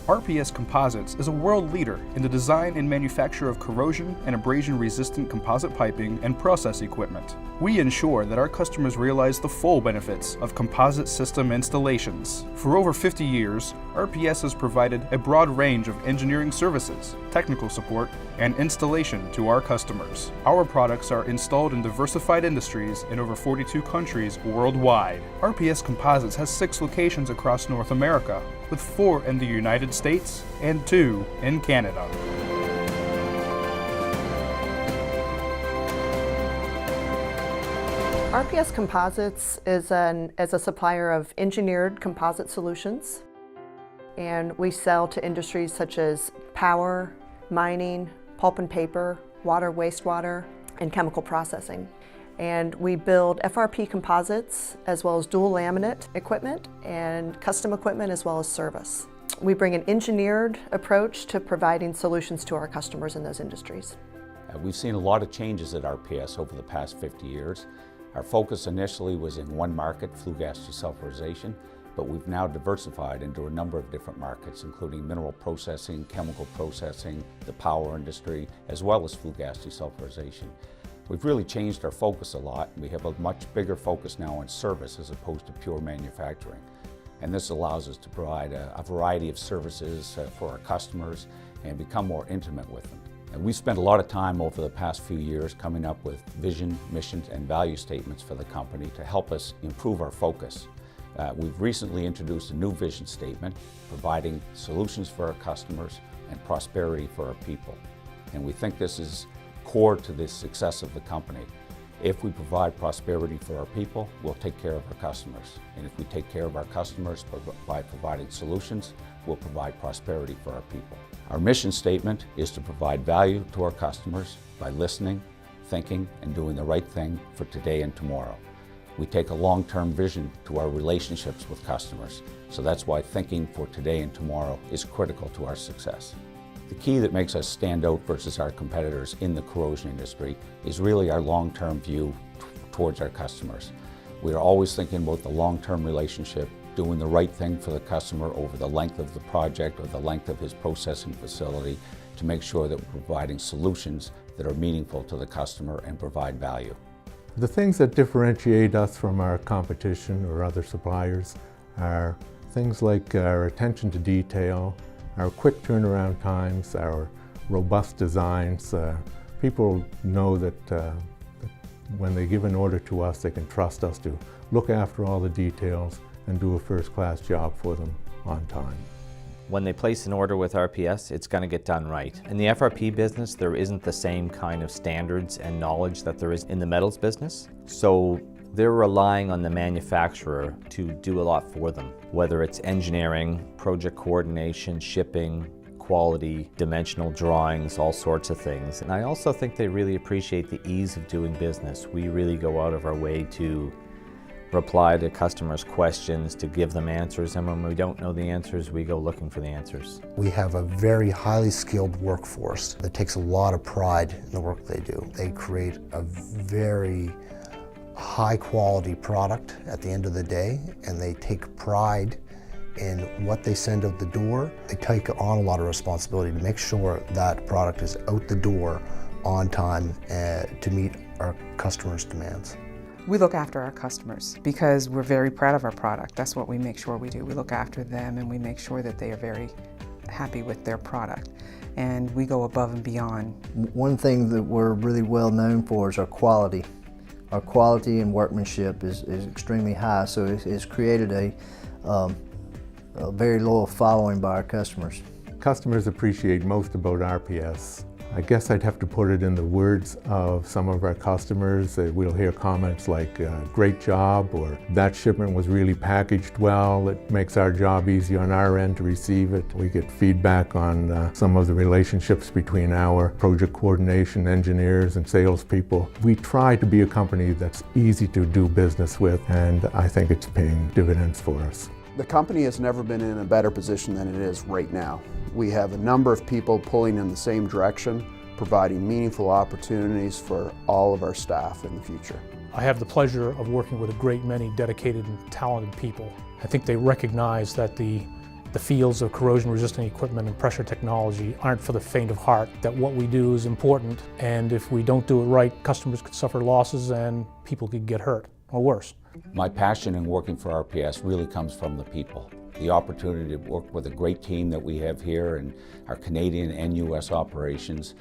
RPS Composites is a world leader in the design and manufacture of corrosion and abrasion-resistant composite piping and process equipment. We ensure that our customers realize the full benefits of composite system installations. For over 50 years, RPS has provided a broad range of engineering services, technical support, and installation to our customers. Our products are installed in diversified industries in over 42 countries worldwide. RPS Composites has 6 locations across North America, with 4 in the United States and 2 in Canada. RPS Composites is a supplier of engineered composite solutions, and we sell to industries such as power, mining, pulp and paper, water, wastewater, and chemical processing. And we build FRP composites as well as dual laminate equipment and custom equipment as well as service. We bring an engineered approach to providing solutions to our customers in those industries. We've seen a lot of changes at RPS over the past 50 years. Our focus initially was in one market, flue gas desulfurization, but we've now diversified into a number of different markets, including mineral processing, chemical processing, the power industry, as well as flue gas desulfurization. We've really changed our focus a lot. We have a much bigger focus now on service as opposed to pure manufacturing. And this allows us to provide a variety of services for our customers and become more intimate with them. And we've spent a lot of time over the past few years coming up with vision, missions, and value statements for the company to help us improve our focus. We've recently introduced a new vision statement, providing solutions for our customers and prosperity for our people. And we think this is core to the success of the company. If we provide prosperity for our people, we'll take care of our customers. And if we take care of our customers by providing solutions, we'll provide prosperity for our people. Our mission statement is to provide value to our customers by listening, thinking, and doing the right thing for today and tomorrow. We take a long-term vision to our relationships with customers, so that's why thinking for today and tomorrow is critical to our success. The key that makes us stand out versus our competitors in the corrosion industry is really our long-term view towards our customers. We are always thinking about the long-term relationship, doing the right thing for the customer over the length of the project or the length of his processing facility to make sure that we're providing solutions that are meaningful to the customer and provide value. The things that differentiate us from our competition or other suppliers are things like our attention to detail, our quick turnaround times, our robust designs. People know that when they give an order to us, they can trust us to look after all the details and do a first-class job for them on time. When they place an order with RPS, it's going to get done right. In the FRP business, there isn't the same kind of standards and knowledge that there is in the metals business. So they're relying on the manufacturer to do a lot for them, whether it's engineering, project coordination, shipping, quality, dimensional drawings, all sorts of things. And I also think they really appreciate the ease of doing business. We really go out of our way to reply to customers' questions, to give them answers, and when we don't know the answers, we go looking for the answers. We have a very highly skilled workforce that takes a lot of pride in the work they do. They create a very high quality product at the end of the day, and they take pride in what they send out the door. They take on a lot of responsibility to make sure that product is out the door on time to meet our customers' demands. We look after our customers because we're very proud of our product. That's what we make sure we do. We look after them and we make sure that they are very happy with their product. And we go above and beyond. One thing that we're really well known for is our quality. Our quality and workmanship is extremely high, so it's created a very loyal following by our customers. Customers appreciate most about RPS. I guess I'd have to put it in the words of some of our customers. We'll hear comments like, great job, or that shipment was really packaged well. It makes our job easy on our end to receive it. We get feedback on some of the relationships between our project coordination engineers and salespeople. We try to be a company that's easy to do business with, and I think it's paying dividends for us. The company has never been in a better position than it is right now. We have a number of people pulling in the same direction, providing meaningful opportunities for all of our staff in the future. I have the pleasure of working with a great many dedicated and talented people. I think they recognize that the The fields of corrosion-resistant equipment and pressure technology aren't for the faint of heart, that what we do is important, and if we don't do it right, customers could suffer losses and people could get hurt, or worse. My passion in working for RPS really comes from the people. The opportunity to work with a great team that we have here in our Canadian and US operations,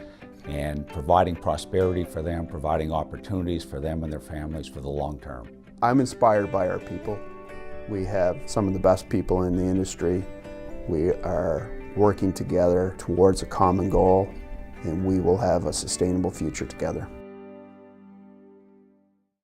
and providing prosperity for them, providing opportunities for them and their families for the long term. I'm inspired by our people. We have some of the best people in the industry. We are working together towards a common goal, and we will have a sustainable future together.